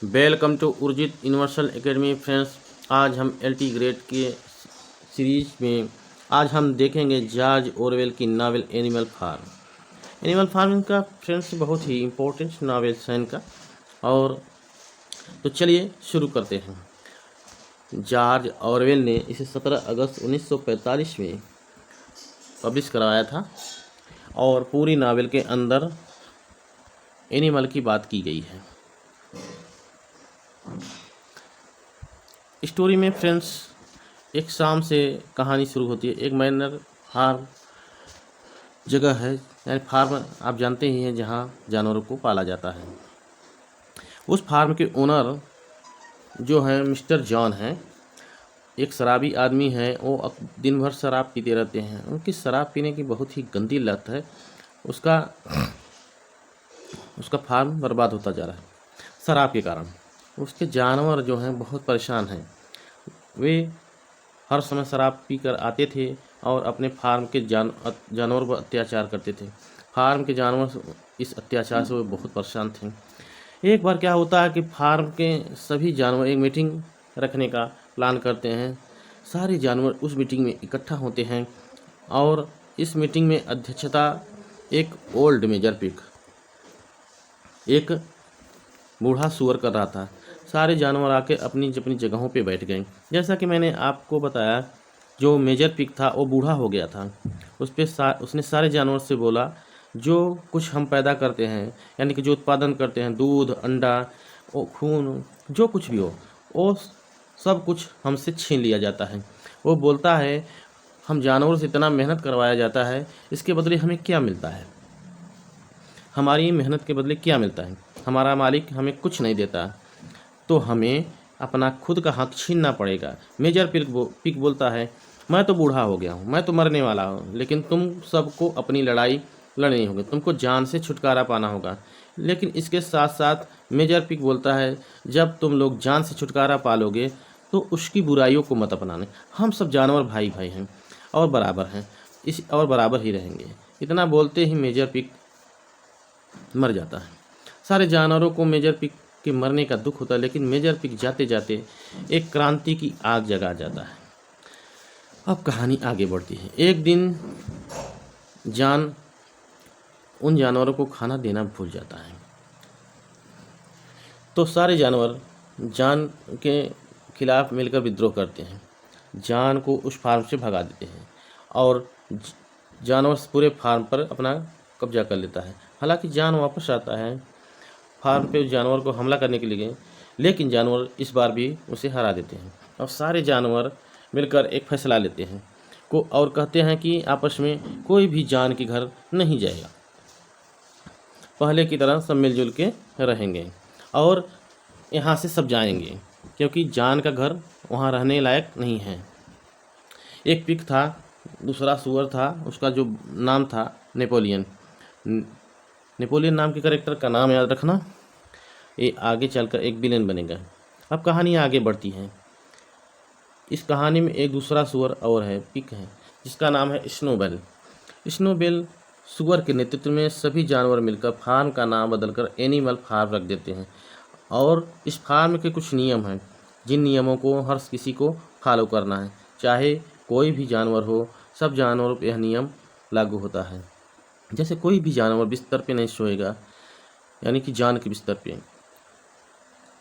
Welcome to Urjit universal academy friends. आज हम LT grade के सीरीज में आज हम देखेंगे जॉर्ज ऑरवेल की novel animal farm. Animal farming का फ्रेंड्स बहुत ही इम्पोर्टेंट नावल है इनका। और तो चलिए शुरू करते हैं। जॉर्ज ऑरवेल ने इसे 17 अगस्त 1945 में पब्लिश करवाया था और पूरी नावल के अंदर एनिमल की बात की गई है। स्टोरी में फ्रेंड्स एक शाम से कहानी शुरू होती है। एक मैनर फार्म जगह है, यानी फार्म आप जानते ही हैं जहाँ जानवरों को पाला जाता है। उस फार्म के ओनर जो हैं मिस्टर जॉन हैं, एक शराबी आदमी है। वो दिन भर शराब पीते रहते हैं। उनकी शराब पीने की बहुत ही गंदी लत है। उसका फार्म बर्बाद होता जा रहा है शराब के कारण। उसके जानवर जो हैं बहुत परेशान हैं। वे हर समय शराब पीकर आते थे और अपने फार्म के जानवर पर अत्याचार करते थे। फार्म के जानवर इस अत्याचार से वे बहुत परेशान थे। एक बार क्या होता है कि फार्म के सभी जानवर एक मीटिंग रखने का प्लान करते हैं। सारे जानवर उस मीटिंग में इकट्ठा होते हैं और इस मीटिंग में अध्यक्षता एक ओल्ड मेजर पिग, एक बूढ़ा सुअर कर रहा था। सारे जानवर आके अपनी अपनी जगहों पे बैठ गए। जैसा कि मैंने आपको बताया, जो मेजर पिग था वो बूढ़ा हो गया था। उसने सारे जानवर से बोला, जो कुछ हम पैदा करते हैं, यानी कि जो उत्पादन करते हैं, दूध, अंडा, खून, जो कुछ भी हो, वो सब कुछ हमसे छीन लिया जाता है। वो बोलता है, हम जानवरों से इतना मेहनत करवाया जाता है, इसके बदले हमें क्या मिलता है? हमारी मेहनत के बदले क्या मिलता है? हमारा मालिक हमें कुछ नहीं देता, तो हमें अपना खुद का हक छीनना पड़ेगा। मेजर पिग बोलता है, मैं तो बूढ़ा हो गया हूँ, मैं तो मरने वाला हूँ, लेकिन तुम सबको अपनी लड़ाई लड़नी होगी, तुमको जान से छुटकारा पाना होगा। लेकिन इसके साथ साथ मेजर पिग बोलता है, जब तुम लोग जान से छुटकारा पालोगे तो उसकी बुराइयों को मत अपनाने। हम सब जानवर भाई भाई हैं और बराबर हैं, और बराबर ही रहेंगे। इतना बोलते ही मेजर पिग मर जाता है। सारे जानवरों को मेजर पिग के मरने का दुख होता है, लेकिन मेजर पिग जाते जाते एक क्रांति की आग जगा जाता है। अब कहानी आगे बढ़ती है। एक दिन जान उन जानवरों को खाना देना भूल जाता है, तो सारे जानवर जान के खिलाफ मिलकर विद्रोह करते हैं। जान को उस फार्म से भगा देते हैं और जानवर पूरे फार्म पर अपना कब्जा कर लेता है। हालांकि जान वापस आता है फार्म पे, जानवर को हमला करने के लिए, लेकिन जानवर इस बार भी उसे हरा देते हैं। और सारे जानवर मिलकर एक फैसला लेते हैं और कहते हैं कि आपस में कोई भी जान के घर नहीं जाएगा, पहले की तरह सब मिलजुल के रहेंगे और यहाँ से सब जाएंगे, क्योंकि जान का घर वहाँ रहने लायक नहीं है। एक पिग था, दूसरा सुअर था, उसका जो नाम था नेपोलियन नाम के कैरेक्टर का नाम याद रखना, ये आगे चलकर एक विलेन बनेगा। अब कहानी आगे बढ़ती है। इस कहानी में एक दूसरा सुअर और है, पिग है, जिसका नाम है स्नोबेल। स्नोबेल सुअर के नेतृत्व में सभी जानवर मिलकर फार्म का नाम बदलकर एनिमल फार्म रख देते हैं। और इस फार्म के कुछ नियम हैं, जिन नियमों को हर किसी को फॉलो करना है, चाहे कोई भी जानवर हो। सब जानवरों पर यह नियम लागू होता है। जैसे कोई भी जानवर बिस्तर पे नहीं सोएगा, यानी कि जान के बिस्तर पे।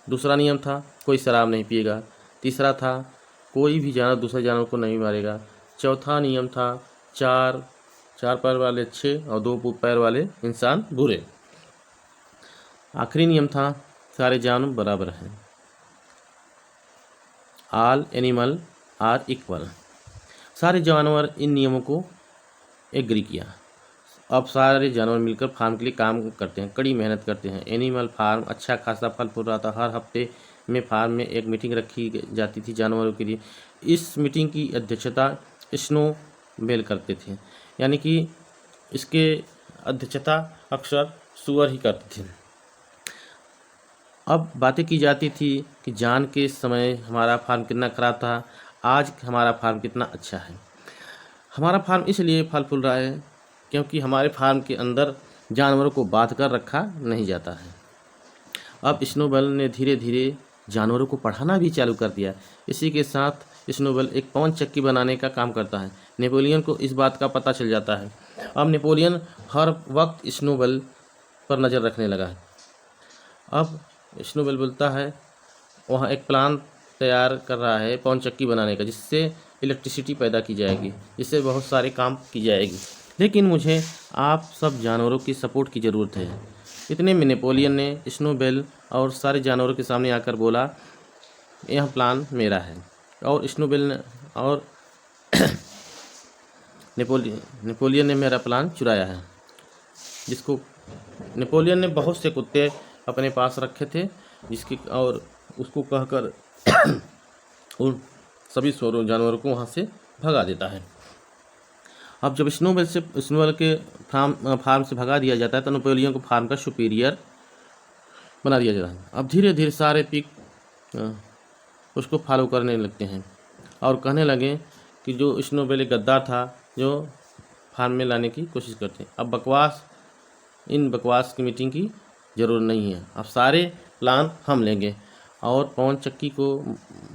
दूसरा नियम था, कोई शराब नहीं पिएगा। तीसरा था, कोई भी जानवर दूसरे जानवर को नहीं मारेगा। चौथा नियम था, चार पैर वाले अच्छे और 2 पैर वाले इंसान बुरे। आखिरी नियम था, सारे जानवर बराबर हैं, ऑल एनिमल आर इक्वल। सारे जानवर इन नियमों को एग्री किया। अब सारे जानवर मिलकर फार्म के लिए काम करते हैं, कड़ी मेहनत करते हैं। एनिमल फार्म अच्छा खासा फल फूल रहा था। हर हफ्ते में फार्म में एक मीटिंग रखी जाती थी जानवरों के लिए। इस मीटिंग की अध्यक्षता स्नोबेल करते थे, यानी कि इसके अध्यक्षता अक्सर सुअर ही करते थे। अब बातें की जाती थी कि जान के समय हमारा फार्म कितना खराब था, आज हमारा फार्म कितना अच्छा है। हमारा फार्म इसलिए फल फूल रहा है क्योंकि हमारे फार्म के अंदर जानवरों को बांध कर रखा नहीं जाता है। अब स्नोबॉल ने धीरे धीरे जानवरों को पढ़ाना भी चालू कर दिया। इसी के साथ स्नोबॉल एक पवन चक्की बनाने का काम करता है। नेपोलियन को इस बात का पता चल जाता है। अब नेपोलियन हर वक्त स्नोबॉल पर नज़र रखने लगा है। अब स्नोबॉल बोलता है, वहाँ एक प्लान तैयार कर रहा है पवन चक्की बनाने का, जिससे इलेक्ट्रिसिटी पैदा की जाएगी, जिससे बहुत सारे काम की जाएगी। लेकिन मुझे आप सब जानवरों की सपोर्ट की ज़रूरत है। इतने में नेपोलियन ने स्नोबॉल और सारे जानवरों के सामने आकर बोला, यह प्लान मेरा है और स्नोबॉल ने और नेपोलियन ने मेरा प्लान चुराया है। जिसको नेपोलियन ने बहुत से कुत्ते अपने पास रखे थे, जिसकी और उसको कहकर उन सभी जानवरों को वहाँ से भगा देता है। अब जब स्नोबॉल के फार्म से भगा दिया जाता है तो नेपोलियन को फार्म का सुपीरियर बना दिया जाता है। अब धीरे धीरे सारे पिग उसको फॉलो करने लगते हैं और कहने लगे कि जो स्नोबॉल एक गद्दार था जो फार्म में लाने की कोशिश करते हैं। अब इन बकवास की मीटिंग की ज़रूरत नहीं है, अब सारे प्लान हम लेंगे। और पवन चक्की को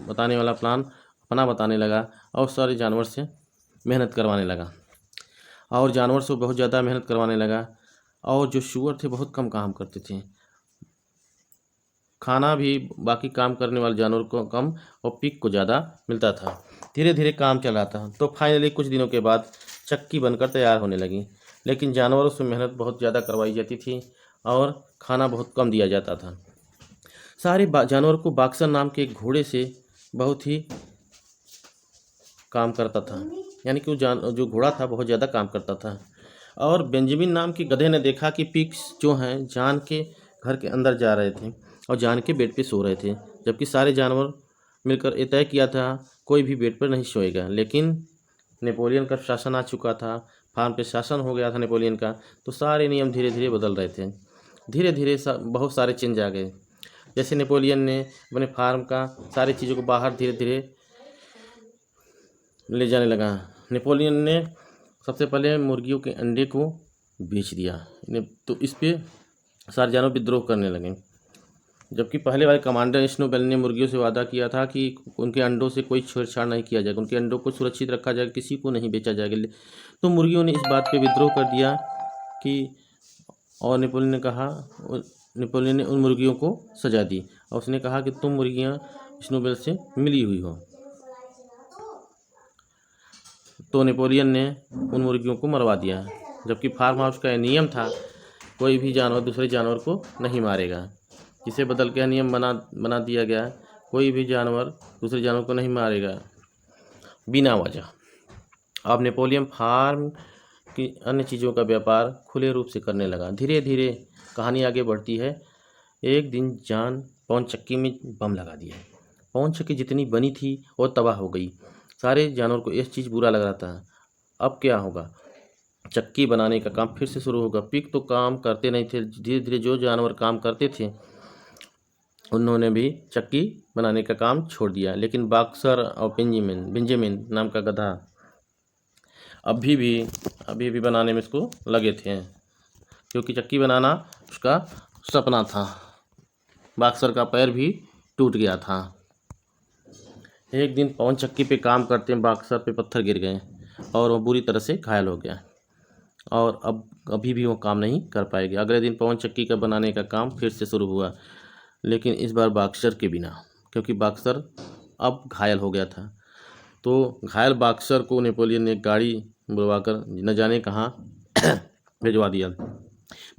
बताने वाला प्लान अपना बताने लगा और सारे जानवर से मेहनत करवाने लगा और जानवर से बहुत ज़्यादा मेहनत करवाने लगा। और जो शुअर थे बहुत कम काम करते थे, खाना भी बाकी काम करने वाले जानवर को कम और पिग को ज़्यादा मिलता था। धीरे धीरे काम चल रहा था तो फाइनली कुछ दिनों के बाद चक्की बनकर तैयार होने लगी। लेकिन जानवरों से मेहनत बहुत ज़्यादा करवाई जाती थी और खाना बहुत कम दिया जाता था। सारे जानवरों को बॉक्सर नाम के एक घोड़े से बहुत ही काम करता था, यानी कि जो घोड़ा था बहुत ज़्यादा काम करता था। और बेंजामिन नाम के गधे ने देखा कि पिग्स जो हैं जान के घर के अंदर जा रहे थे और जान के बेड पे सो रहे थे, जबकि सारे जानवर मिलकर ये तय किया था कोई भी बेड पर नहीं सोएगा। लेकिन नेपोलियन का शासन आ चुका था, फार्म पे शासन हो गया था नेपोलियन का, तो सारे नियम धीरे धीरे बदल रहे थे। धीरे धीरे बहुत सारे चेंज आ गए। जैसे नेपोलियन ने अपने फार्म का सारी चीज़ों को बाहर धीरे धीरे ले जाने लगा। नेपोलियन ने सबसे पहले मुर्गियों के अंडे को बेच दिया, तो इस पे सारे जानवर विद्रोह करने लगे। जबकि पहले वाले कमांडर स्नोबॉल ने मुर्गियों से वादा किया था कि उनके अंडों से कोई छेड़छाड़ नहीं किया जाएगा, उनके अंडों को सुरक्षित रखा जाएगा, किसी को नहीं बेचा जाएगा। तो मुर्गियों ने इस बात पे विद्रोह कर दिया कि, और नेपोलियन ने उन मुर्गियों को सजा दी और उसने कहा कि तुम मुर्गियां स्नोबॉल से मिली हुई हो। तो नेपोलियन ने उन मुर्गियों को मरवा दिया, जबकि फार्म हाउस का नियम था कोई भी जानवर दूसरे जानवर को नहीं मारेगा। जिसे बदल के नियम बना दिया गया, कोई भी जानवर दूसरे जानवर को नहीं मारेगा बिना वजह। अब नेपोलियन फार्म की अन्य चीज़ों का व्यापार खुले रूप से करने लगा। धीरे धीरे कहानी आगे बढ़ती है। एक दिन जान पवन चक्की में बम लगा दिया। पवन चक्की जितनी बनी थी वो तबाह हो गई। सारे जानवर को एक चीज़ बुरा लग रहा था, अब क्या होगा। चक्की बनाने का काम फिर से शुरू होगा। पिग तो काम करते नहीं थे, धीरे धीरे जो जानवर काम करते थे उन्होंने भी चक्की बनाने का काम छोड़ दिया। लेकिन बॉक्सर और बेंजामिन नाम का गधा अभी भी बनाने में इसको लगे थे, क्योंकि चक्की बनाना उसका सपना था। बॉक्सर का पैर भी टूट गया था। एक दिन पवन चक्की पे काम करते हैं बॉक्सर पे पत्थर गिर गए और वो बुरी तरह से घायल हो गया और अब अभी भी वो काम नहीं कर पाएगी। अगले दिन पवन चक्की का बनाने का काम फिर से शुरू हुआ, लेकिन इस बार बॉक्सर के बिना, क्योंकि बॉक्सर अब घायल हो गया था। तो घायल बॉक्सर को नेपोलियन ने गाड़ी बुलवाकर न जाने कहाँ भिजवा दिया।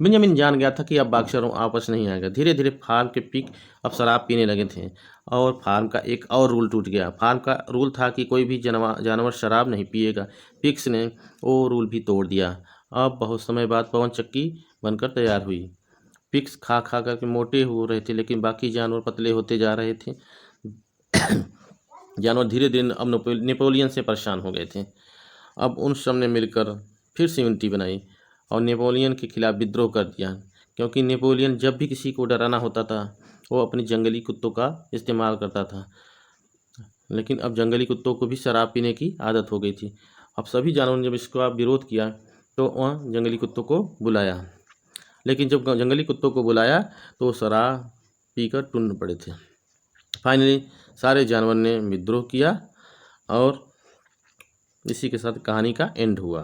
बेंजामिन जान गया था कि अब बॉक्सर वापस नहीं आएगा। धीरे धीरे फार्म के पिग अब शराब पीने लगे थे और फार्म का एक और रूल टूट गया। फार्म का रूल था कि कोई भी जानवर शराब नहीं पिएगा। पिग्स ने वो रूल भी तोड़ दिया। अब बहुत समय बाद पवन चक्की बनकर तैयार हुई। पिग्स खा खा करके मोटे हो रहे थे, लेकिन बाकी जानवर पतले होते जा रहे थे। जानवर धीरे धीरे अब नेपोलियन से परेशान हो गए थे। अब उन सब ने मिलकर फिर से यूनिटी बनाई और नेपोलियन के खिलाफ विद्रोह कर दिया, क्योंकि नेपोलियन जब भी किसी को डराना होता था वो अपनी जंगली कुत्तों का इस्तेमाल करता था। लेकिन अब जंगली कुत्तों को भी शराब पीने की आदत हो गई थी। अब सभी जानवरों ने जब इसका विरोध किया तो वह जंगली कुत्तों को बुलाया, लेकिन जब जंगली कुत्तों को बुलाया तो शराब पीकर टुन्न पड़े थे। फाइनली सारे जानवर ने विद्रोह किया और इसी के साथ कहानी का एंड हुआ।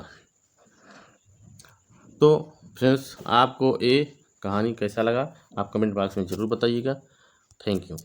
तो फ्रेंड्स, आपको ये कहानी कैसा लगा आप कमेंट बॉक्स में ज़रूर बताइएगा। Thank you.